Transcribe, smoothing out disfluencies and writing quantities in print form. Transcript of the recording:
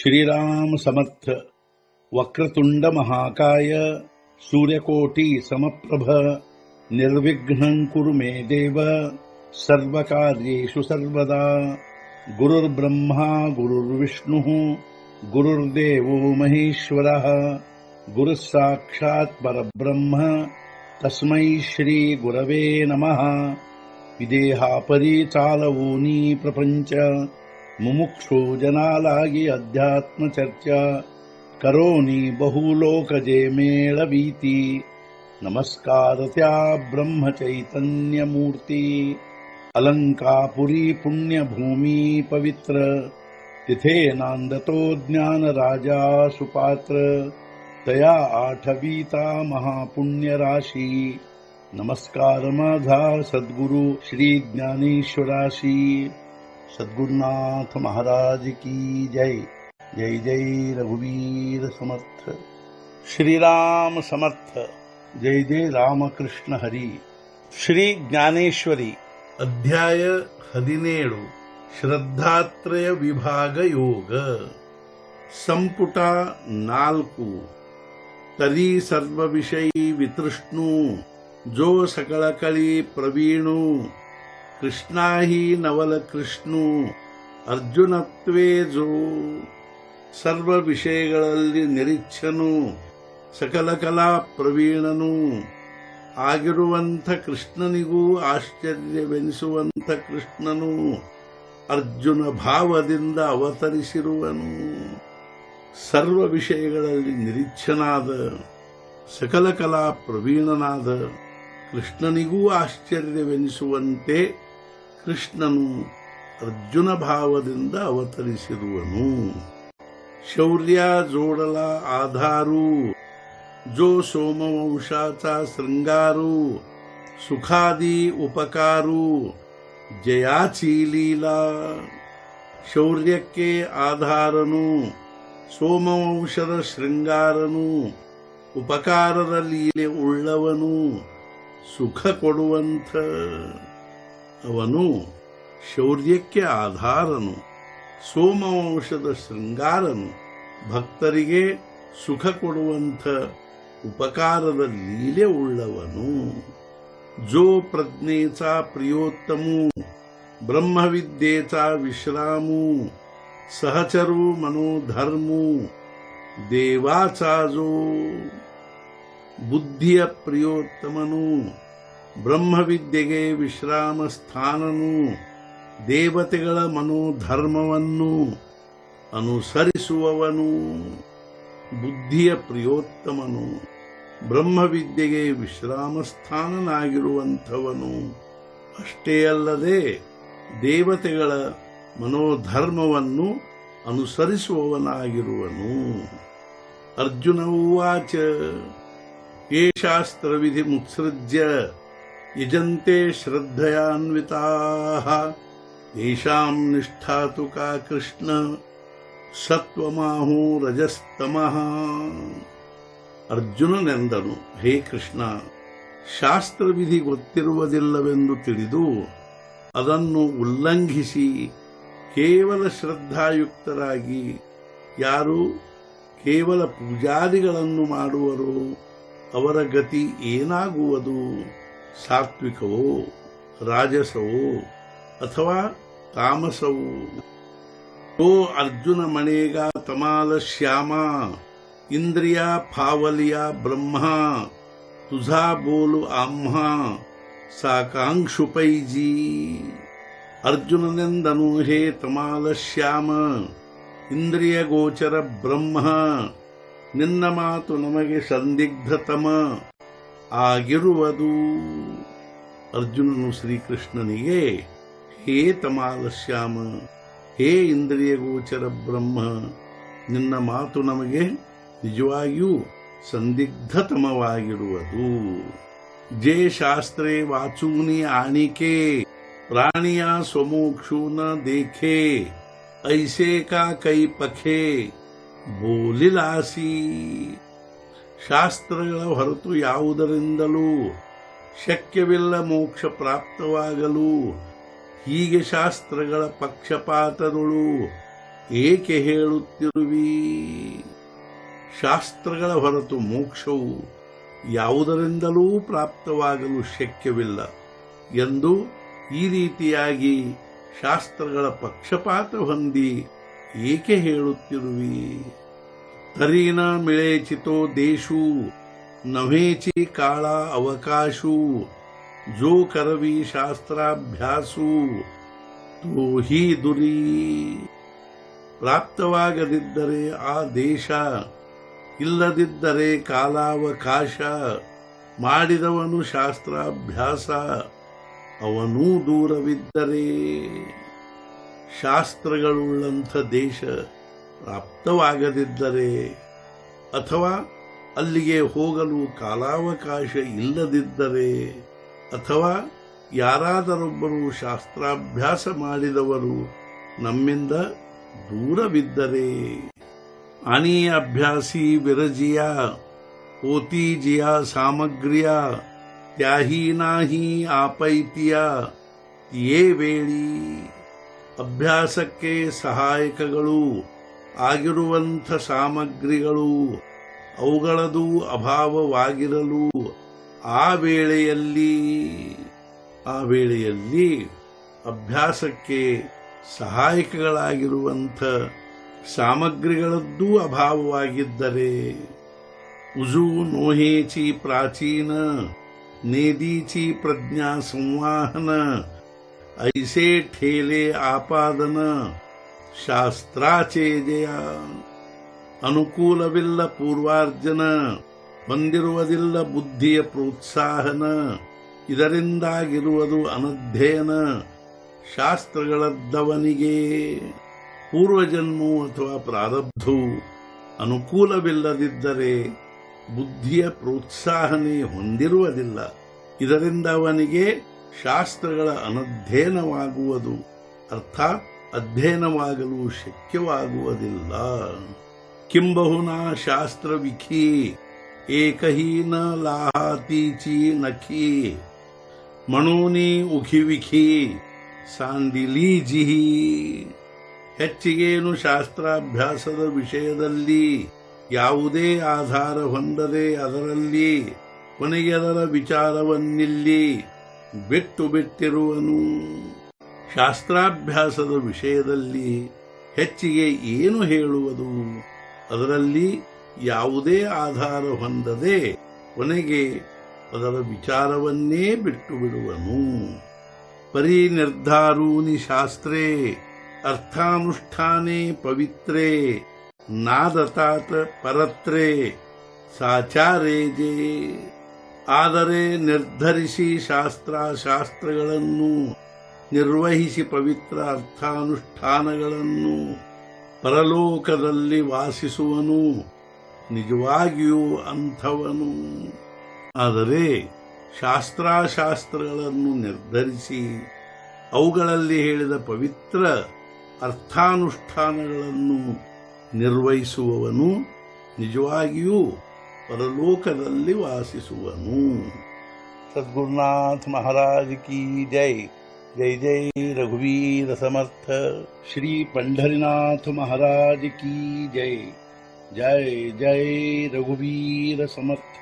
श्रीराम समर्थ. वक्रतुंड महाकाय सूर्यकोटि समप्रभ निर्विघ्नं कुरु मे देव सर्वकार्येषु सर्वदा. गुरुर्ब्रह्मा गुरुर्विष्णुः गुरुर्देवो महेश्वरः गुरुः साक्षात् परब्रह्म तस्मै श्री गुरवे नमः. विदेहापरि चालवोनी प्रपंच मुमुक्षु जनालागी अध्यात्म चर्चा करोनी बहुलोकजे मेळवीती. नमस्कार त्या ब्रह्म चैतन्य मूर्ती. अलंकापुरी पुण्यभूमी पवित्र तिथे नांदतो ज्ञान राजा सुपात्र. तया आठवीता महापुण्य राशी. नमस्कार माझा सद्गुरु श्री ज्ञानेश्वराशी. सद्गुरुनाथ महाराज की जय. जय जय रघुवीर समर्थ. श्रीराम समर्थ. जय जय रामकृष्ण हरी. ಶ್ರೀ ಜ್ಞಾನೇಶ್ವರಿ ಅಧ್ಯಾಯ 17 ಶ್ರದ್ಧಾತ್ರಯ ವಿಭಾಗ ಯೋಗ. ಸಂಪುಟ 4. ತರಿ ಸರ್ವ ವಿಷಯಿ ವಿತೃಷ್ಣು ಜೋ ಸಕಲ ಕಳಿ ಪ್ರವೀಣು. ಕೃಷ್ಣಾಹಿ ನವಲ ಕೃಷ್ಣು ಅರ್ಜುನತ್ವೇ ಜೋ. ಸರ್ವ ವಿಷಯಗಳಲ್ಲಿ ನಿರೀಕ್ಷನು ಸಕಲ ಕಲಾ ಪ್ರವೀಣನು ಆಗಿರುವಂಥ ಕೃಷ್ಣನಿಗೂ ಆಶ್ಚರ್ಯವೆನಿಸುವಂಥ ಕೃಷ್ಣನು ಅರ್ಜುನ ಭಾವದಿಂದ ಅವತರಿಸಿರುವನು. ಸರ್ವ ವಿಷಯಗಳಲ್ಲಿ ನಿರೀಕ್ಷನಾದ ಸಕಲ ಕಲಾ ಪ್ರವೀಣನಾದ ಕೃಷ್ಣನಿಗೂ ಆಶ್ಚರ್ಯವೆನಿಸುವಂತೆ ಕೃಷ್ಣನು ಅರ್ಜುನ ಭಾವದಿಂದ ಅವತರಿಸಿರುವನು. ಶೌರ್ಯ ಜೋಡಲ ಆಧಾರು जो सोमवंशाचा शृंगारू. सुखादी उपकारू जयाची लीला. ಶೌರ್ಯಕ್ಕೆ ಆಧಾರನು, ಸೋಮವಂಶದ ಶೃಂಗಾರನು, ಉಪಕಾರದ ಲೀಲೆ ಉಳ್ಳವನು, ಸುಖ ಕೊಡುವಂಥ ಅವನು. ಶೌರ್ಯಕ್ಕೆ ಆಧಾರನು, ಸೋಮವಂಶದ ಶೃಂಗಾರನು, ಭಕ್ತರಿಗೆ ಸುಖ ಕೊಡುವಂಥ ಉಪಕಾರದ ಲೀಲೆ ಉಳ್ಳವನು. जो प्रज्ञेचा प्रियोत्तमू ब्रह्मविद्येचा विश्रामू. सहचरू मनोधर्मू देवाचा जो. ಬುದ್ಧಿಯ ಪ್ರಿಯೋತ್ತಮನು, ಬ್ರಹ್ಮವಿದ್ಯೆಗೆ ವಿಶ್ರಾಮ ಸ್ಥಾನನು, ದೇವತೆಗಳ ಮನೋಧರ್ಮವನ್ನು ಅನುಸರಿಸುವವನು. ಬುದ್ಧಿಯ ಪ್ರಿಯೋತ್ತಮನು, ಬ್ರಹ್ಮವಿದ್ಯೆಗೆ ವಿಶ್ರಾಮ ಸ್ಥಾನನಾಗಿರುವಂಥವನು. ಅಷ್ಟೇ ಅಲ್ಲದೆ ದೇವತೆಗಳ ಮನೋಧರ್ಮವನ್ನು ಅನುಸರಿಸುವವನಾಗಿರುವನು. ಅರ್ಜುನ ಉವಾಚ ಯೇ ಶಾಸ್ತ್ರವಿಧಿ ಮುತ್ಸೃಜ್ಯ ಯಜಂತೆ ಶ್ರದ್ಧಯಾನ್ವಿತಾಃ ಯೇಷಾಂ ನಿಷ್ಠಾ ತು ಕಾ ಕೃಷ್ಣ ಸತ್ವಮಾಹೋ ರಜಸ್ತಮಃ. ಅರ್ಜುನನೆಂದನು, ಹೇ ಕೃಷ್ಣ, ಶಾಸ್ತ್ರವಿಧಿ ಗೊತ್ತಿರುವುದಿಲ್ಲವೆಂದು ತಿಳಿದು ಅದನ್ನು ಉಲ್ಲಂಘಿಸಿ ಕೇವಲ ಶ್ರದ್ಧಾಯುಕ್ತರಾಗಿ ಯಾರು ಕೇವಲ ಪೂಜಾದಿಗಳನ್ನು ಮಾಡುವರೋ ಅವರ ಗತಿ ಏನಾಗುವುದು? ಸಾತ್ವಿಕವೋ, ರಾಜಸವೋ ಅಥವಾ ತಾಮಸವೋ? तो अर्जुन मणेगा तमाल श्यामा. इंद्रिया फावलिया ब्रह्मा. तुझा बोलू आम्हा साकांक्षु पैजी. अर्जुननेंदनु, हे तमाल श्याम, ಇಂದ್ರಿಯ ಗೋಚರ ಬ್ರಹ್ಮ, ನಿನ್ನ ಮಾತು ನಮಗೆ ಸಂದಿಗ್ಧತಮ ಆಗಿರುವುದು. ಅರ್ಜುನನು ಶ್ರೀಕೃಷ್ಣನಿಗೆ, ಹೇ ತಮಾಲ ಶ್ಯಾಮ, ಹೇ ಇಂದ್ರಿಯ ಗೋಚರ ಬ್ರಹ್ಮ, ನಿನ್ನ ಮಾತು ನಮಗೆ ನಿಜವಾಗಿಯೂ ಸಂದಿಗ್ಧತಮವಾಗಿರುವುದು. ಜೇ ಶಾಸ್ತ್ರೇ ವಾಚೂನಿ ಆಣಿಕೆ ಪ್ರಾಣಿಯ ಸ್ವಮೋಕ್ಷು ನ ದೇಖೆ. ಐಸೆ ಕಾ ಕೈ ಪಖೆ ಬೋಲಿಲಾಸಿ. ಶಾಸ್ತ್ರಗಳ ಹೊರತು ಯಾವುದರಿಂದಲೂ ಶಕ್ಯವಿಲ್ಲ ಮೋಕ್ಷ ಪ್ರಾಪ್ತವಾಗಲು. ಹೀಗೆ ಶಾಸ್ತ್ರಗಳ ಪಕ್ಷಪಾತದೊಳು ಏಕೆ ಹೇಳುತ್ತಿರುವಿ? ಶಾಸ್ತ್ರಗಳ ಹೊರತು ಮೋಕ್ಷವು ಯಾವುದರಿಂದಲೂ ಪ್ರಾಪ್ತವಾಗಲು ಶಕ್ಯವಿಲ್ಲ ಎಂದು ಈ ರೀತಿಯಾಗಿ ಶಾಸ್ತ್ರಗಳ ಪಕ್ಷಪಾತ ಹೊಂದಿ ಏಕೆ ಹೇಳುತ್ತಿರುವಿ? ತರೀನ ಮಿಳೇಚಿತೋ ದೇಶು ನವೇಚಿ ಕಾಳ ಅವಕಾಶು ಜೋ ಕರವಿ ಶಾಸ್ತ್ರಾಭ್ಯಾಸು ತೋ ಹಿ ದುರಿ. ಪ್ರಾಪ್ತವಾಗದಿದ್ದರೆ ಆ ದೇಶ, ಇಲ್ಲದಿದ್ದರೆ ಕಾಲಾವಕಾಶ, ಮಾಡಿದವನು ಶಾಸ್ತ್ರಾಭ್ಯಾಸ, ಅವನೂ ದೂರವಿದ್ದರೆ. ಶಾಸ್ತ್ರಗಳುಳ್ಳಂಥ ದೇಶ ಪ್ರಾಪ್ತವಾಗದಿದ್ದರೆ ಅಥವಾ ಅಲ್ಲಿಗೆ ಹೋಗಲು ಕಾಲಾವಕಾಶ ಇಲ್ಲದಿದ್ದರೆ ಅಥವಾ ಯಾರಾದರೊಬ್ಬರು ಶಾಸ್ತ್ರಾಭ್ಯಾಸ ಮಾಡಿದವರು ನಮ್ಮಿಂದ ದೂರವಿದ್ದರೆ. ಅನಿ ಅಭ್ಯಾಸಿ ವಿರಜಿಯ ಹೋತಿ ಜಿಯ ಸಾಮಗ್ರಿಯ ತ್ಯಾಹಿ ನಾಹಿ ಆಪೈತಿಯ ಯೇ ವೇಳಿ. ಅಭ್ಯಾಸಕ್ಕೆ ಸಹಾಯಕಗಳು ಆಗಿರುವಂಥ ಸಾಮಗ್ರಿಗಳು ಅವುಗಳದು ಅಭಾವವಾಗಿರಲು ಆ ವೇಳೆಯಲ್ಲಿ ಅಭ್ಯಾಸಕ್ಕೆ ಸಹಾಯಕಗಳಾಗಿರುವಂಥ ಸಾಮಗ್ರಿಗಳದ್ದೂ ಅಭಾವವಾಗಿದ್ದರೆ. ಉಜು ನೋಹೇಚಿ ಪ್ರಾಚೀನ ನೇದೀಚಿ ಪ್ರಜ್ಞಾ ಸಂವಾಹನ ಐಸೆ ಠೇಲೆ ಆಪಾದನ ಶಾಸ್ತ್ರಾಚೇಜಯ. ಅನುಕೂಲವಿಲ್ಲ ಪೂರ್ವಾರ್ಜನ, ಹೊಂದಿರುವುದಿಲ್ಲ ಬುದ್ಧಿಯ ಪ್ರೋತ್ಸಾಹನ, ಇದರಿಂದಾಗಿರುವುದು ಅನಧ್ಯಯನ. ಶಾಸ್ತ್ರಗಳದ್ದವನಿಗೆ ಪೂರ್ವಜನ್ಮವು ಅಥವಾ ಪ್ರಾರಬ್ಧವು ಅನುಕೂಲವಿಲ್ಲದಿದ್ದರೆ ಬುದ್ಧಿಯ ಪ್ರೋತ್ಸಾಹನೆ ಹೊಂದಿರುವುದಿಲ್ಲ. ಇದರಿಂದ ಅವನಿಗೆ ಶಾಸ್ತ್ರಗಳ ಅನಧ್ಯಯನವಾಗುವುದು, ಅರ್ಥಾತ್ ಅಧ್ಯಯನವಾಗಲು ಶಕ್ಯವಾಗುವುದಿಲ್ಲ. ಕಿಂಬಹುನಾ ಶಾಸ್ತ್ರವಿಖಿ ಏಕಹೀನ ಲಾಹಾತೀಚಿ ನಖಿ ಮಣೋನಿ ಉಖಿವಿಖಿ ಸಾಂದಿಲೀಜಿಹಿ. ಹೆಚ್ಚಿಗೇನು ಶಾಸ್ತ್ರಾಭ್ಯಾಸದ ವಿಷಯದಲ್ಲಿ ಯಾವುದೇ ಆಧಾರ ಹೊಂದದೆ ಅದರಲ್ಲಿ ಕೊನೆಗೆ ಅದರ ವಿಚಾರವನ್ನಿಲ್ಲಿ ಬಿಟ್ಟಿರುವನು. ಶಾಸ್ತ್ರಾಭ್ಯಾಸದ ವಿಷಯದಲ್ಲಿ ಹೆಚ್ಚಿಗೆ ಏನು ಹೇಳುವುದು? ಅದರಲ್ಲಿ ಯಾವುದೇ ಆಧಾರ ಹೊಂದದೆ ಕೊನೆಗೆ ಅದರ ವಿಚಾರವನ್ನೇ ಬಿಟ್ಟು ಬಿಡುವನು. ಪರಿನಿರ್ಧಾರೂನಿ ಶಾಸ್ತ್ರೇ ಅರ್ಥಾನುಷ್ಠಾನೇ ಪವಿತ್ರೇ ನಾದತಾತ ಪರತ್ರೇ ಸಾಚಾರೇಜೆ. ಆದರೆ ನಿರ್ಧರಿಸಿ ಶಾಸ್ತ್ರಗಳನ್ನು ನಿರ್ವಹಿಸಿ ಪವಿತ್ರ ಅರ್ಥಾನುಷ್ಠಾನಗಳನ್ನು ಪರಲೋಕದಲ್ಲಿ ವಾಸಿಸುವನು ನಿಜವಾಗಿಯೂ ಅಂಥವನು. ಆದರೆ ಶಾಸ್ತ್ರಗಳನ್ನು ನಿರ್ಧರಿಸಿ ಅವುಗಳಲ್ಲಿ ಹೇಳಿದ ಪವಿತ್ರ ಅರ್ಥಾನುಷ್ಠಾನಗಳನ್ನು ನಿರ್ವಹಿಸುವವನು ನಿಜವಾಗಿಯೂ ಪರಲೋಕದಲ್ಲಿ ವಾಸಿಸುವನು. ಸದ್ಗುರುನಾಥ ಮಹಾರಾಜ್ ಕಿ ಜೈ. ಜೈ ಜೈ ರಘುವೀರ ಸಮರ್ಥ. ಶ್ರೀ पंढरीनाथ महाराज की जय. जय जय रघुवीर समर्थ.